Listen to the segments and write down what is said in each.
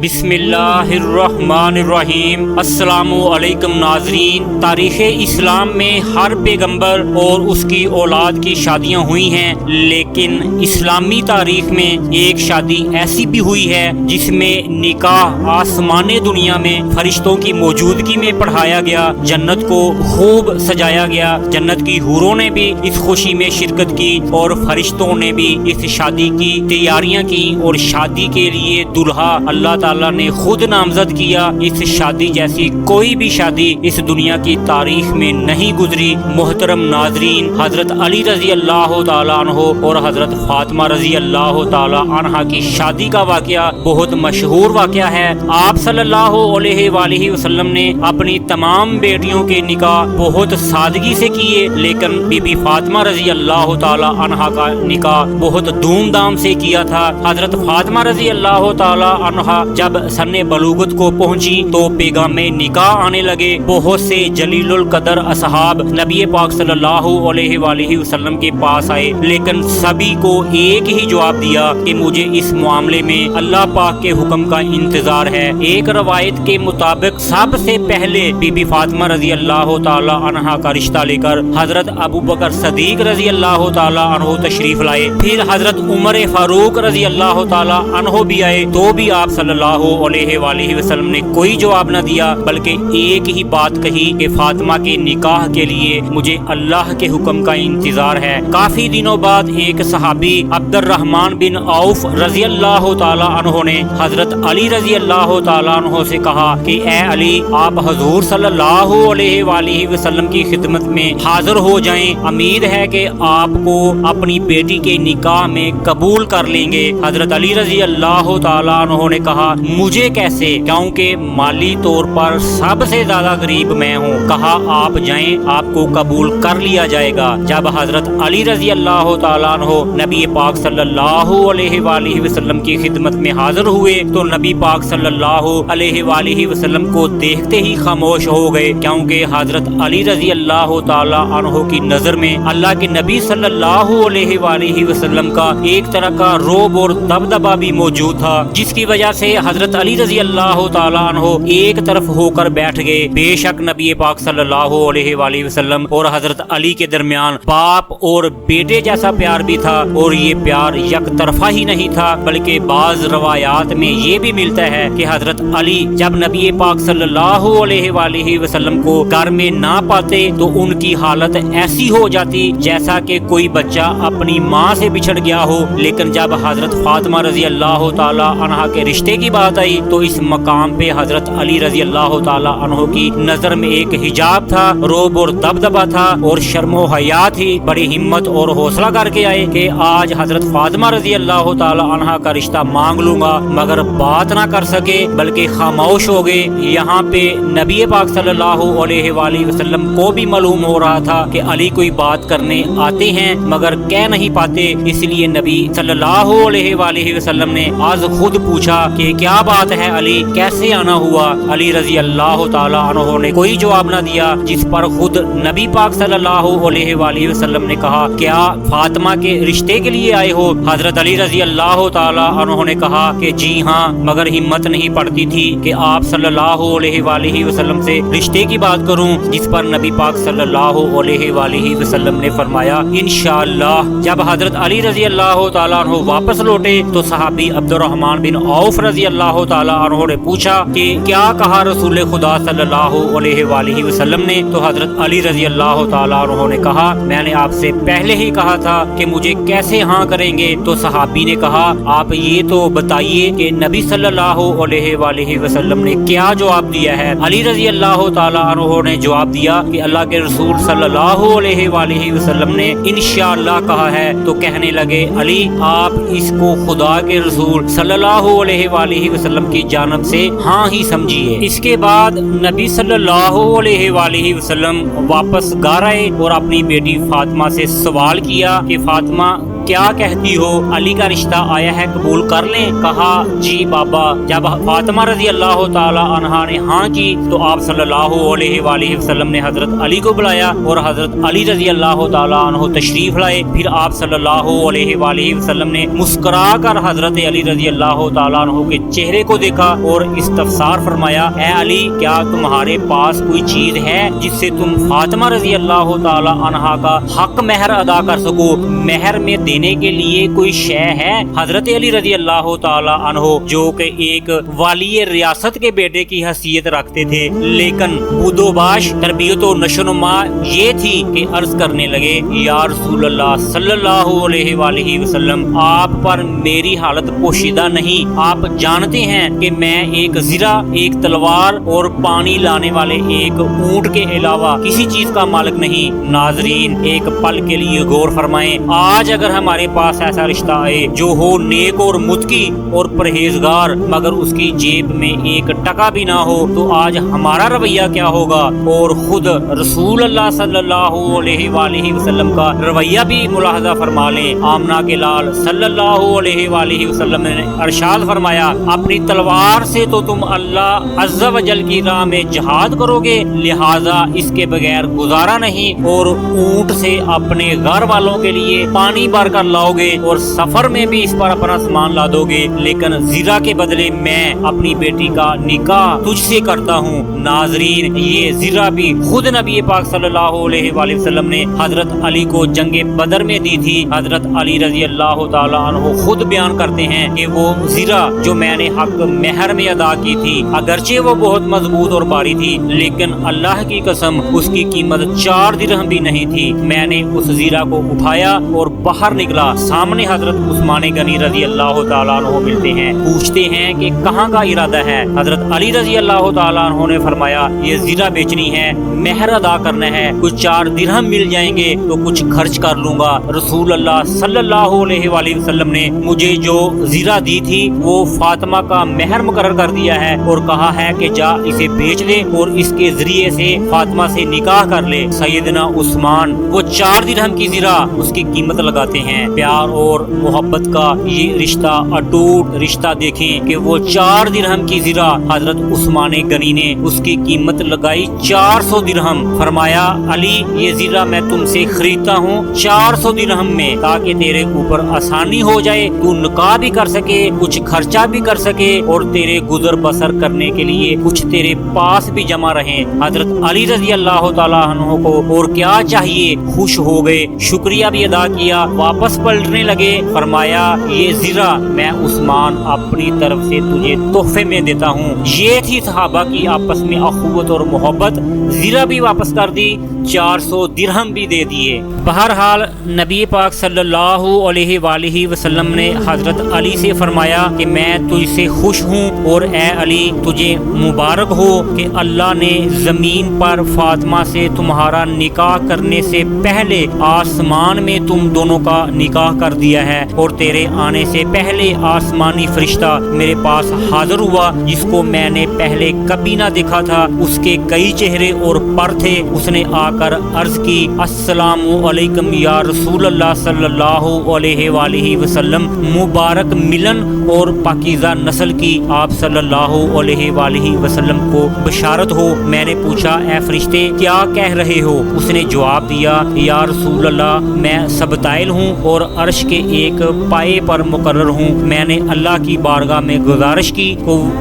بسم اللہ الرحمن الرحیم۔ السلام علیکم ناظرین، تاریخ اسلام میں ہر پیغمبر اور اس کی اولاد کی شادیاں ہوئی ہیں، لیکن اسلامی تاریخ میں ایک شادی ایسی بھی ہوئی ہے جس میں نکاح آسمان دنیا میں فرشتوں کی موجودگی میں پڑھایا گیا، جنت کو خوب سجایا گیا، جنت کی حوروں نے بھی اس خوشی میں شرکت کی اور فرشتوں نے بھی اس شادی کی تیاریاں کی، اور شادی کے لیے دلہا اللہ تعالیٰ نے خود نامزد کیا۔ اس شادی جیسی کوئی بھی شادی اس دنیا کی تاریخ میں نہیں گزری۔ محترم ناظرین، حضرت علی رضی اللہ تعالیٰ عنہ اور حضرت فاطمہ رضی اللہ تعالیٰ عنہ کی شادی کا واقعہ بہت مشہور واقعہ ہے۔ آپ صلی اللہ علیہ وآلہ وسلم نے اپنی تمام بیٹیوں کے نکاح بہت سادگی سے کیے، لیکن بی بی فاطمہ رضی اللہ تعالیٰ عنہ کا نکاح بہت دھوم دھام سے کیا تھا۔ حضرت فاطمہ رضی اللہ تعالیٰ عنہ جب سن بلوغت کو پہنچی تو پیغام نکاح آنے لگے۔ بہت سے جلیل القدر اصحاب نبی پاک صلی اللہ علیہ وآلہ وسلم کے پاس آئے، لیکن سبھی کو ایک ہی جواب دیا کہ مجھے اس معاملے میں اللہ پاک کے حکم کا انتظار ہے۔ ایک روایت کے مطابق سب سے پہلے بی بی فاطمہ رضی اللہ تعالی عنہا کا رشتہ لے کر حضرت ابو بکر صدیق رضی اللہ تعالی عنہ تشریف لائے، پھر حضرت عمر فاروق رضی اللہ تعالی عنہ بھی آئے، تو بھی آپ صلی اللہ علیہ وآلہ وسلم نے کوئی جواب نہ دیا، بلکہ ایک ہی بات کہی کہ فاطمہ کے نکاح کے لیے مجھے اللہ کے حکم کا انتظار ہے۔ کافی دنوں بعد ایک صحابی عبد الرحمن بن عوف رضی اللہ تعالی عنہ نے حضرت علی رضی اللہ تعالی عنہ سے کہا کہ اے علی، آپ حضور صلی اللہ علیہ وآلہ وسلم کی خدمت میں حاضر ہو جائیں، امید ہے کہ آپ کو اپنی بیٹی کے نکاح میں قبول کر لیں گے۔ حضرت علی رضی اللہ تعالی عنہ نے کہا مجھے کیسے، کیونکہ مالی طور پر سب سے زیادہ غریب میں ہوں۔ کہا آپ جائیں، آپ کو قبول کر لیا جائے گا۔ جب حضرت علی رضی اللہ تعالیٰ عنہ نبی پاک صلی اللہ علیہ وآلہ وسلم کی خدمت میں حاضر ہوئے تو نبی پاک صلی اللہ علیہ وآلہ وسلم کو دیکھتے ہی خاموش ہو گئے، کیونکہ حضرت علی رضی اللہ تعالیٰ عنہ کی نظر میں اللہ کے نبی صلی اللہ علیہ وآلہ وسلم کا ایک طرح کا رعب اور دبدبہ بھی موجود تھا، جس کی وجہ سے حضرت علی رضی اللہ تعالیٰ عنہ ایک طرف ہو کر بیٹھ گئے۔ بے شک نبی پاک صلی اللہ علیہ وآلہ وسلم اور حضرت علی کے درمیان باپ اور بیٹے جیسا پیار بھی تھا، اور یہ پیار یک طرفہ ہی نہیں تھا، بلکہ بعض روایات میں یہ بھی ملتا ہے کہ حضرت علی جب نبی پاک صلی اللہ علیہ وآلہ وسلم کو گھر میں نہ پاتے تو ان کی حالت ایسی ہو جاتی جیسا کہ کوئی بچہ اپنی ماں سے بچھڑ گیا ہو۔ لیکن جب حضرت فاطمہ رضی اللہ تعالی عنہا کے رشتے کی بات آئی تو اس مقام پہ حضرت علی رضی اللہ تعالی عنہ کی نظر میں ایک حجاب تھا، رعب اور دبدبہ تھا، اور شرم و حیا تھی۔ بڑی ہمت اور حوصلہ کر کے آئے کہ آج حضرت فاطمہ رضی اللہ تعالی عنہا کا رشتہ مانگ لوں گا، مگر بات نہ کر سکے بلکہ خاموش ہو گئے۔ یہاں پہ نبی پاک صلی اللہ علیہ وآلہ وسلم کو بھی معلوم ہو رہا تھا کہ علی کوئی بات کرنے آتے ہیں مگر کہہ نہیں پاتے، اس لیے نبی صلی اللہ علیہ وآلہ وسلم نے آج خود پوچھا کہ کیا بات ہے علی، کیسے آنا ہوا؟ علی رضی اللہ تعالی عنہ نے کوئی جواب نہ دیا، جس پر خود نبی پاک صلی اللہ علیہ وآلہ وسلم نے کہا کیا فاطمہ کے رشتے کے لیے آئے ہو؟ حضرت علی رضی اللہ تعالی عنہ نے کہا کہ جی ہاں، مگر ہمت نہیں پڑتی تھی کہ آپ صلی اللہ علیہ وآلہ وسلم سے رشتے کی بات کروں، جس پر نبی پاک صلی اللہ علیہ وآلہ وسلم نے فرمایا انشاءاللہ۔ جب حضرت علی رضی اللہ تعالی عنہ واپس لوٹے تو صحابی عبد الرحمن بن عوف رضی اللہ تعالی عنہ نے پوچھا کہ کیا کہا رسول خدا صلی اللہ علیہ وآلہ وسلم نے؟ تو حضرت علی رضی اللہ تعالی عنہ نے کہا میں نے آپ سے پہلے ہی کہا تھا کہ مجھے کیسے ہاں کریں گے۔ تو صحابی نے کہا آپ یہ تو بتائیے کہ نبی صلی اللہ علیہ وآلہ وسلم نے کیا جواب دیا ہے؟ علی رضی اللہ تعالی عنہ نے جواب دیا کہ اللہ کے رسول صلی اللہ علیہ وآلہ وسلم نے انشاءاللہ کہا ہے۔ تو کہنے لگے علی آپ اس کو خدا کے رسول صلی اللہ علیہ وآلہ وسلم کی جانب سے ہاں ہی سمجھیے۔ اس کے بعد نبی صلی اللہ علیہ وآلہ وسلم واپس گھر آئے اور اپنی بیٹی فاطمہ سے سوال کیا کہ فاطمہ کیا کہتی ہو؟ علی کا رشتہ آیا ہے، قبول کر لیں؟ کہا جی بابا۔ جب فاطمہ رضی اللہ تعالی عنہا نے ہاں کی تو آپ صلی اللہ علیہ وآلہ وسلم نے حضرت علی کو بلایا اور حضرت علی رضی اللہ تعالی عنہ تشریف لائے۔ پھر آپ صلی اللہ علیہ وآلہ وسلم نے مسکرا کر حضرت علی رضی اللہ تعالی عنہ کے چہرے کو دیکھا اور استفسار فرمایا، اے علی کیا تمہارے پاس کوئی چیز ہے جس سے تم فاطمہ رضی اللہ تعالی عنہا کا حق مہر ادا کر سکو؟ مہر میں دینے کے لیے کوئی شے ہے؟ حضرت علی رضی اللہ تعالی عنہ جو کہ ایک والی ریاست کے بیٹے کی حیثیت رکھتے تھے لیکن بدوباش تربیت و نشوونما یہ تھی کہ عرض کرنے لگے، یا رسول اللہ صلی اللہ علیہ وآلہ وسلم آپ پر میری حالت پوشیدہ نہیں، آپ جانتے ہیں کہ میں ایک زرہ، ایک تلوار اور پانی لانے والے ایک اونٹ کے علاوہ کسی چیز کا مالک نہیں۔ ناظرین ایک پل کے لیے غور فرمائیں، آج اگر ہمارے پاس ایسا رشتہ آئے جو ہو نیک اور متقی اور پرہیزگار مگر اس کی جیب میں ایک ٹکا بھی نہ ہو تو آج ہمارا رویہ کیا ہوگا؟ اور خود رسول اللہ صلی اللہ علیہ وآلہ وسلم کا رویہ بھی ملاحظہ فرما لیں۔ آمنہ کے لال صلی اللہ علیہ وآلہ وسلم نے ارشاد فرمایا، اپنی تلوار سے تو تم اللہ عز و جل کی راہ میں جہاد کرو گے، لہذا اس کے بغیر گزارا نہیں، اور اونٹ سے اپنے گھر والوں کے لیے پانی بھر کر لاؤ گے اور سفر میں بھی اس پر اپنا سامان لا دو گے، لیکن زرہ کے بدلے میں اپنی بیٹی کا نکاح تجھ سے کرتا ہوں۔ ناظرین یہ زرہ بھی خود نبی پاک صلی اللہ علیہ وآلہ وسلم نے حضرت علی کو جنگ بدر میں دی تھی۔ حضرت علی رضی اللہ تعالی عنہ خود بیان کرتے ہیں کہ وہ زرہ جو میں نے حق مہر میں ادا کی تھی اگرچہ وہ بہت مضبوط اور بھاری تھی لیکن اللہ کی قسم اس کی قیمت 4 درہم بھی نہیں تھی۔ میں نے اس زرہ کو اٹھایا اور باہر نکلا، سامنے حضرت عثمان غنی رضی اللہ تعالیٰ عنہ ملتے ہیں، پوچھتے ہیں کہ کہاں کا ارادہ ہے؟ حضرت علی رضی اللہ تعالیٰ عنہ نے فرمایا یہ زرہ بیچنی ہے، مہر ادا کرنا ہے، کچھ 4 درہم مل جائیں گے تو کچھ خرچ کر لوں گا۔ رسول اللہ صلی اللہ علیہ وآلہ وسلم نے مجھے جو زرہ دی تھی وہ فاطمہ کا مہر مقرر کر دیا ہے اور کہا ہے کہ جا اسے بیچ دے اور اس کے ذریعے سے فاطمہ سے نکاح کر لے۔ سیدنا عثمان وہ 4 درہم کی زرہ اس کی قیمت لگاتے ہیں۔ پیار اور محبت کا یہ رشتہ، اٹوٹ رشتہ دیکھیں کہ وہ 4 درہم کی زرہ حضرت عثمان غنی نے اس کی قیمت لگائی 400 درہم۔ فرمایا علی یہ زرہ میں تم سے خریدتا ہوں 400 درہم میں تاکہ تیرے اوپر آسانی ہو جائے، تو نکاح بھی کر سکے، کچھ خرچہ بھی کر سکے اور تیرے گزر بسر کرنے کے لیے کچھ تیرے پاس بھی جمع رہیں۔ حضرت علی رضی اللہ تعالیٰ عنہ کو اور کیا چاہیے، خوش ہو گئے، شکریہ بھی ادا کیا، واپس پلٹنے لگے۔ فرمایا یہ زرہ میں عثمان اپنی طرف سے تجھے تحفے میں دیتا ہوں۔ یہ تھی صحابہ کی آپس میں اخوت اور محبت، زرہ بھی واپس کر دی، 400 درہم بھی دے دیے۔ بہرحال نبی پاک صلی اللہ علیہ وآلہ وسلم نے حضرت علی سے فرمایا کہ میں تجھ سے خوش ہوں اور اے علی تجھے مبارک ہو کہ اللہ نے زمین پر فاطمہ سے تمہارا نکاح کرنے سے پہلے آسمان میں تم دونوں کا نکاح کر دیا ہے، اور تیرے آنے سے پہلے آسمانی فرشتہ میرے پاس حاضر ہوا جس کو میں نے پہلے کبھی نہ دیکھا تھا، اس کے کئی چہرے اور پر تھے۔ اس نے آ کر عرض کی، السلام علیکم یا رسول اللہ صلی اللہ علیہ وآلہ وسلم، مبارک ملن اور پاکیزہ نسل کی آپ صلی اللہ علیہ وآلہ وسلم کو بشارت ہو۔ میں نے پوچھا اے فرشتے کیا کہہ رہے ہو؟ اس نے جواب دیا، یا رسول اللہ میں سبتائل ہوں اور عرش کے ایک پائے پر مقرر ہوں۔ میں نے اللہ کی بارگاہ میں گزارش کی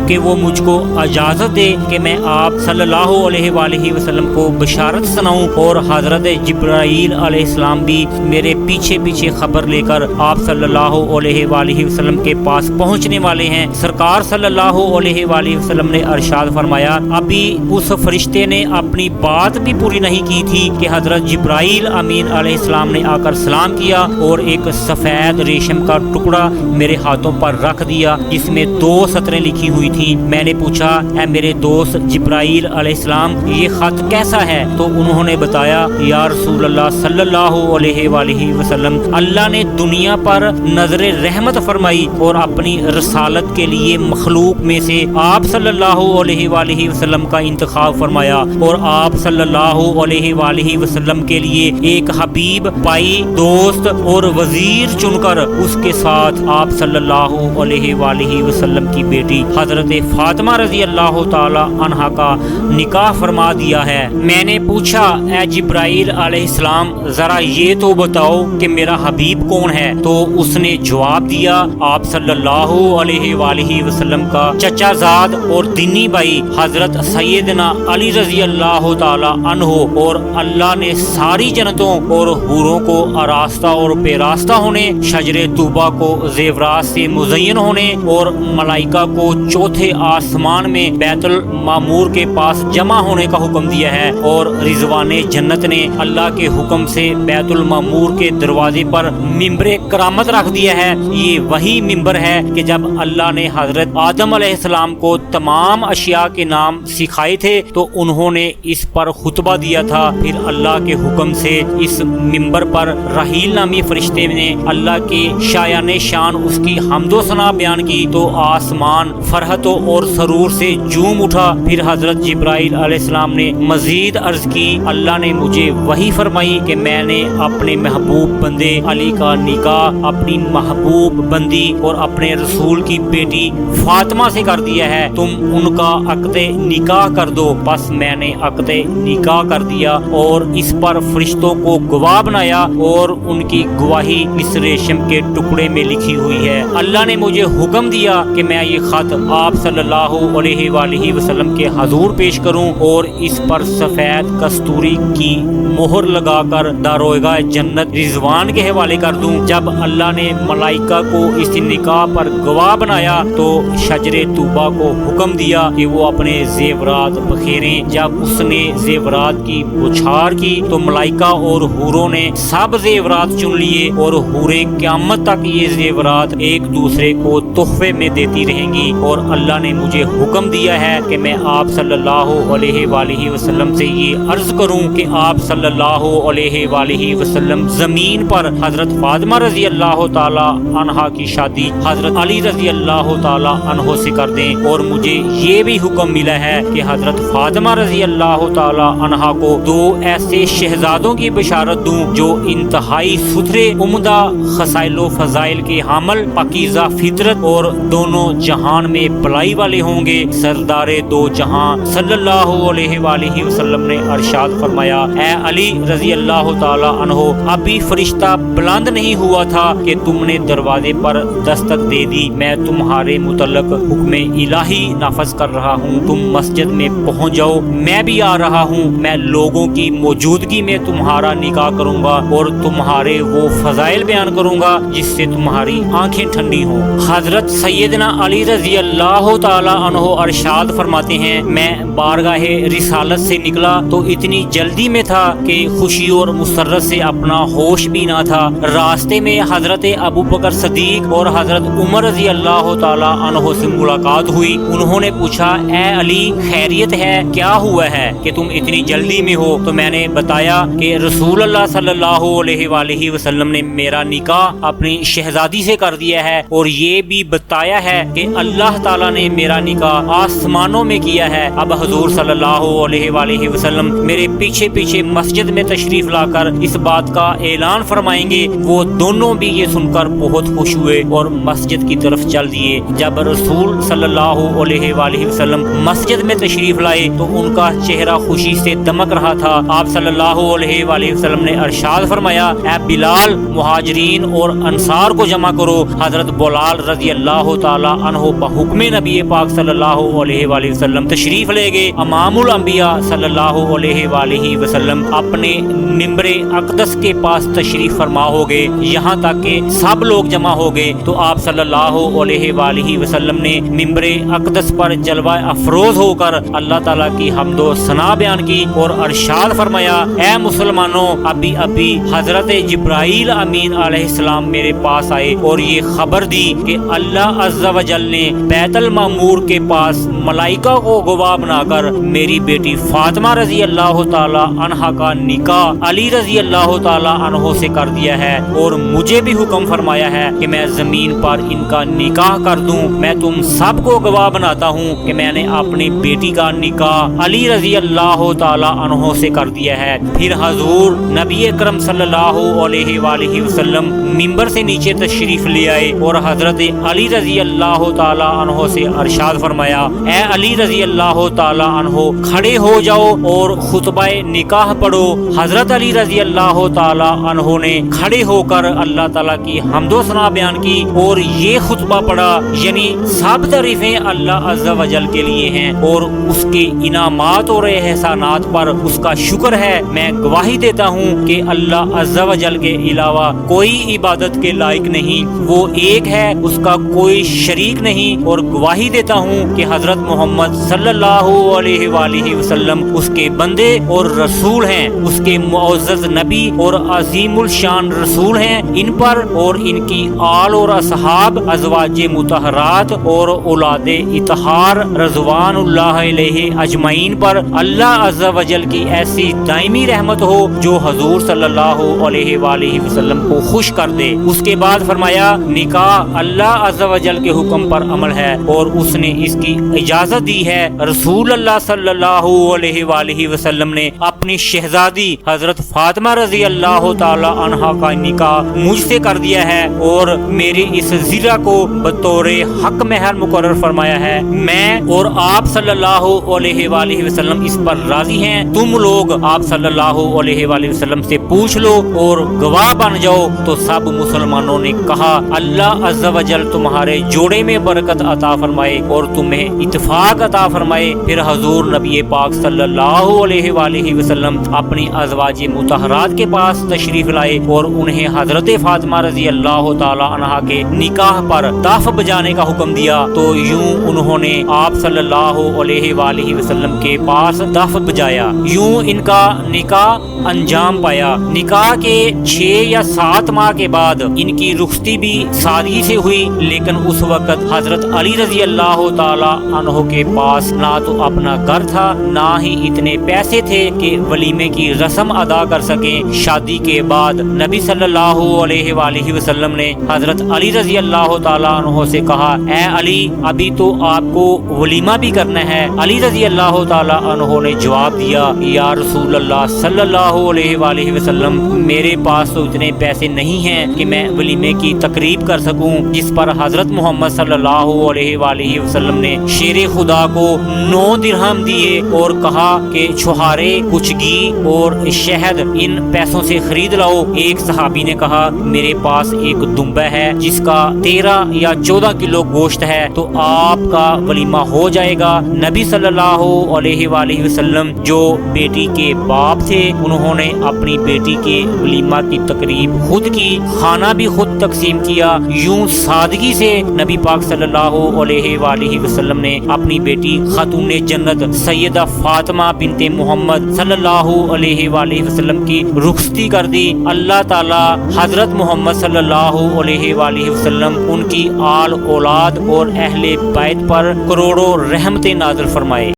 کہ وہ مجھ کو اجازت دے کہ میں آپ صلی اللہ علیہ وآلہ وسلم کو بشارت سناؤں، اور حضرت جبرائیل علیہ السلام بھی میرے پیچھے پیچھے خبر لے کر آپ صلی اللہ علیہ وآلہ وسلم کے پاس پہنچنے والے ہیں۔ سرکار صلی اللہ علیہ وآلہ وسلم نے ارشاد فرمایا، ابھی اس فرشتے نے اپنی بات بھی پوری نہیں کی تھی کہ حضرت جبرائیل امین علیہ السلام نے آ کر سلام کیا اور ایک سفید ریشم کا ٹکڑا میرے ہاتھوں پر رکھ دیا جس میں 2 سطریں لکھی ہوئی تھیں۔ میں نے پوچھا اے میرے دوست جبرائیل علیہ السلام یہ خط کیسا ہے؟ تو انہوں نے نے بتایا یا رسول اللہ صلی اللہ علیہ وآلہ وسلم، اللہ نے دنیا پر نظر رحمت فرمائی اور اپنی رسالت کے لیے مخلوق میں سے آپ صلی اللہ علیہ وآلہ وسلم کا انتخاب فرمایا اور آپ صلی اللہ علیہ وآلہ وسلم کے لیے ایک حبیب، بھائی، دوست اور وزیر چن کر اس کے ساتھ آپ صلی اللہ علیہ وآلہ وسلم کی بیٹی حضرت فاطمہ رضی اللہ تعالی عنہا کا نکاح فرما دیا ہے۔ میں نے پوچھا اے جبرائیل علیہ السلام، ذرا یہ تو بتاؤ کہ میرا حبیب کون ہے؟ تو اس نے جواب دیا آپ صلی اللہ علیہ وآلہ وسلم کا چچا زاد اور دینی بھائی حضرت سیدنا علی رضی اللہ تعالی عنہ، اور اللہ نے ساری جنتوں اور حوروں کو آراستہ اور پیراستہ ہونے، شجر طوبہ کو زیورات سے مزین ہونے اور ملائکہ کو چوتھے آسمان میں بیت المعمور کے پاس جمع ہونے کا حکم دیا ہے، اور رضوان جنت نے اللہ کے حکم سے بیت المعمور کے دروازے پر ممبر کرامت رکھ دیا ہے۔ یہ وہی ممبر ہے کہ جب اللہ نے حضرت آدم علیہ السلام کو تمام اشیاء کے نام سکھائے تھے تو انہوں نے اس پر خطبہ دیا تھا، پھر اللہ کے حکم سے اس ممبر پر رحیل نامی فرشتے نے اللہ کے شایان شان اس کی حمد و ثنا بیان کی تو آسمان فرحت اور سرور سے جھوم اٹھا۔ پھر حضرت جبرائیل علیہ السلام نے مزید عرض کی، اللہ نے مجھے وحی فرمائی کہ میں نے اپنے محبوب بندے علی کا نکاح اپنی محبوب بندی اور اپنے رسول کی بیٹی فاطمہ سے کر دیا ہے، تم ان کا عقد نکاح کر دو۔ بس میں نے عقد نکاح کر دیا اور اس پر فرشتوں کو گواہ بنایا اور ان کی گواہی اس ریشم کے ٹکڑے میں لکھی ہوئی ہے۔ اللہ نے مجھے حکم دیا کہ میں یہ خط آپ صلی اللہ علیہ وآلہ وسلم کے حضور پیش کروں اور اس پر سفید کستوری کی مہر لگا کر داروغہ جنت رضوان کے حوالے کر دوں۔ جب اللہ نے ملائکہ کو اس نکاح پر گواہ بنایا تو شجر طوبہ کو حکم دیا کہ وہ اپنے زیورات بکھیریں۔ جب اس نے زیورات کی بچھار کی تو ملائکہ اور حوروں نے سب زیورات چن لیے اور حوریں قیامت تک یہ زیورات ایک دوسرے کو تحفے میں دیتی رہیں گی، اور اللہ نے مجھے حکم دیا ہے کہ میں آپ صلی اللہ علیہ وآلہ وسلم سے یہ عرض کروں کہ آپ صلی اللہ علیہ وآلہ وسلم زمین پر حضرت فاطمہ رضی اللہ تعالی عنہا کی شادی حضرت علی رضی اللہ تعالی عنہ سے کر دیں، اور مجھے یہ بھی حکم ملا ہے کہ حضرت فاطمہ رضی اللہ تعالی عنہا کو دو ایسے شہزادوں کی بشارت دوں جو انتہائی ستھرے، عمدہ خصائل و فضائل کے حامل، پاکیزہ فطرت اور دونوں جہان میں بلائی والے ہوں گے۔ سردار دو جہاں صلی اللہ علیہ وآلہ وسلم نے ارشاد فرمایا، اے علی رضی اللہ تعالی عنہ، ابھی فرشتہ بلند نہیں ہوا تھا کہ تم نے دروازے پر دستک دے دی، میں تمہارے متعلق حکم الہی نافذ کر رہا ہوں، تم مسجد میں پہنچ جاؤ، میں بھی آ رہا ہوں، میں لوگوں کی موجودگی میں تمہارا نکاح کروں گا اور تمہارے وہ فضائل بیان کروں گا جس سے تمہاری آنکھیں ٹھنڈی ہوں۔ حضرت سیدنا علی رضی اللہ تعالی عنہ ارشاد فرماتے ہیں، میں بارگاہ رسالت سے نکلا تو اتنی جلدی میں تھا کہ خوشی اور مسرت سے اپنا ہوش بھی نہ تھا۔ راستے میں حضرت ابو بکر صدیق اور حضرت عمر رضی اللہ تعالی عنہ سے ملاقات ہوئی۔ انہوں نے پوچھا، اے علی خیریت ہے؟ کیا ہوا ہے کہ تم اتنی جلدی میں ہو؟ تو میں نے بتایا کہ رسول اللہ صلی اللہ علیہ وآلہ وسلم نے میرا نکاح اپنی شہزادی سے کر دیا ہے، اور یہ بھی بتایا ہے کہ اللہ تعالیٰ نے میرا نکاح آسمانوں میں کیا ہے۔ اب حضور صلی اللہ علیہ وآلہ وسلم میرے پیچھے پیچھے مسجد میں تشریف لا کر اس بات کا اعلان فرمائیں گے۔ وہ دونوں بھی یہ سن کر بہت خوش ہوئے اور مسجد کی طرف چل دیے۔ جب رسول صلی اللہ علیہ وآلہ وسلم مسجد میں تشریف لائے تو ان کا چہرہ خوشی سے دمک رہا تھا۔ آپ صلی اللہ علیہ وآلہ وسلم نے ارشاد فرمایا، اے بلال، مہاجرین اور انصار کو جمع کرو۔ حضرت بلال رضی اللہ تعالی عنہ بحکم نبی پاک صلی اللہ علیہ وآلہ وسلم تشریف لے گئے۔ امام الانبیاء صلی اللہ علیہ وآلہ وسلم اپنے ممبر اقدس کے پاس تشریف فرما ہو گئے۔ یہاں تک کہ سب لوگ جمع ہو گئے تو آپ صلی اللہ علیہ وآلہ وسلم نے ممبر اقدس پر جلوہ افروز ہو کر اللہ تعالیٰ کی حمد و ثنا بیان کی اور ارشاد فرمایا، اے مسلمانوں، ابھی حضرت جبرائیل امین علیہ السلام میرے پاس آئے اور یہ خبر دی کہ اللہ عز و جل نے بیت المعمور کے پاس ملائکہ کو گواہ بنا کر میری بیٹی فاطمہ رضی اللہ تعالی عنہ کا نکاح علی رضی اللہ تعالی عنہ سے کر دیا ہے اور مجھے بھی حکم فرمایا ہے کہ میں زمین پر ان کا نکاح کر دوں۔ میں تم سب کو گواہ بناتا ہوں کہ میں نے اپنی بیٹی کا نکاح علی رضی اللہ تعالی عنہ سے کر دیا ہے۔ پھر حضور نبی اکرم صلی اللہ علیہ وآلہ وسلم منبر سے نیچے تشریف لے آئے اور حضرت علی رضی اللہ تعالی عنہ سے ارشاد فرمایا، اے علی رضی اللہ تعالی عنہ کھڑے ہو جاؤ اور خطبہ نکاح پڑھو۔ حضرت علی رضی اللہ تعالی عنہ نے کھڑے ہو کر اللہ تعالیٰ کی حمد و ثنا بیان کی اور یہ خطبہ پڑھا، یعنی سب تعریفیں اللہ عز و جل کے لیے ہیں اور اس کے انعامات اور احسانات پر اس کا شکر ہے۔ میں گواہی دیتا ہوں کہ اللہ عز و جل کے علاوہ کوئی عبادت کے لائق نہیں، وہ ایک ہے، اس کا کوئی شریک نہیں، اور گواہی دیتا ہوں کہ حضرت محمد صلی اللہ علیہ وآلہ وسلم اس کے بندے اور رسول ہیں، اس کے معزز نبی اور عظیم الشان رسول ہیں۔ ان پر اور ان کی آل اور اصحاب، ازواج مطہرات اور اولاد اطہار رضوان اللہ علیہ اجمعین پر اللہ عز و جل کی ایسی دائمی رحمت ہو جو حضور صلی اللہ علیہ وآلہ وسلم کو خوش کر دے۔ اس کے بعد فرمایا، نکاح اللہ عز و جل کے حکم پر عمل ہے اور اس نے اس کی اجازت دی ہے۔ رسول اللہ صلی اللہ علیہ وآلہ وسلم نے اپنی شہزادی حضرت فاطمہ رضی اللہ تعالی عنہا کا نکاح مجھ سے کر دیا ہے اور میری اس زرہ کو بطور حق مہر مقرر فرمایا ہے۔ میں اور آپ صلی اللہ علیہ وآلہ وسلم اس پر راضی ہیں۔ تم لوگ آپ صلی اللہ علیہ وآلہ وسلم سے پوچھ لو اور گواہ بن جاؤ۔ تو سب مسلمانوں نے کہا، اللہ عز و جل تمہارے جوڑے میں برکت عطا فرمائے اور تمہیں اتفاق عطا فرمائے۔ پھر حضور نبی پاک صلی اللہ علیہ وآلہ وسلم اپنی ازواج مطہرات کے پاس تشریف لائے اور انہیں حضرت فاطمہ رضی اللہ تعالی عنہا کے نکاح پر دف بجانے کا حکم دیا۔ تو یوں انہوں نے آپ صلی اللہ علیہ وآلہ وسلم کے پاس دف بجایا۔ یوں ان کا نکاح انجام پایا۔ نکاح کے 6 یا 7 ماہ کے بعد ان کی رخصتی بھی سادگی سے ہوئی، لیکن اس وقت حضرت علی رضی اللہ تعالی عنہ کے پاس نہ تو اپنا گھر تھا، نہ ہی اتنے پیسے تھے کہ ولیمے کی رسم ادا کر سکیں۔ شادی کے بعد نبی صلی اللہ علیہ وآلہ وسلم نے حضرت علی رضی اللہ تعالی عنہ سے کہا، اے علی، ابھی تو آپ کو ولیمہ بھی کرنا ہے۔ علی رضی اللہ تعالی عنہ نے جواب دیا، یا رسول اللہ صلی اللہ علیہ وآلہ وسلم، میرے پاس تو اتنے پیسے نہیں ہیں کہ میں ولیمے کی تقریب کر سکوں۔ جس پر حضرت محمد صلی اللہ علیہ وآلہ وسلم نے شیر خدا کو 9 درہم دیے اور کہا کہ چھہارے، کچھ گھی اور شہد ان پیسوں سے خرید لاؤ۔ ایک صحابی نے کہا، میرے پاس ایک دمبا ہے جس کا 13 یا 14 کلو گوشت ہے، تو آپ کا ولیمہ ہو جائے گا۔ نبی صلی اللہ علیہ وآلہ وسلم جو بیٹی کے باپ تھے، انہوں نے اپنی بیٹی کے ولیمہ کی تقریب خود کی، کھانا بھی خود تقسیم کیا۔ یوں سادگی سے نبی پاک صلی اللہ علیہ وآلہ وسلم نے اپنی بیٹی خاتون جنت سیدہ فاطمہ بنت محمد صلی اللہ علیہ وآلہ وسلم کی رخصتی کر دی۔ اللہ تعالی حضرت محمد صلی اللہ علیہ وآلہ وسلم، ان کی آل اولاد اور اہل بیت پر کروڑوں رحمتیں نازل فرمائے۔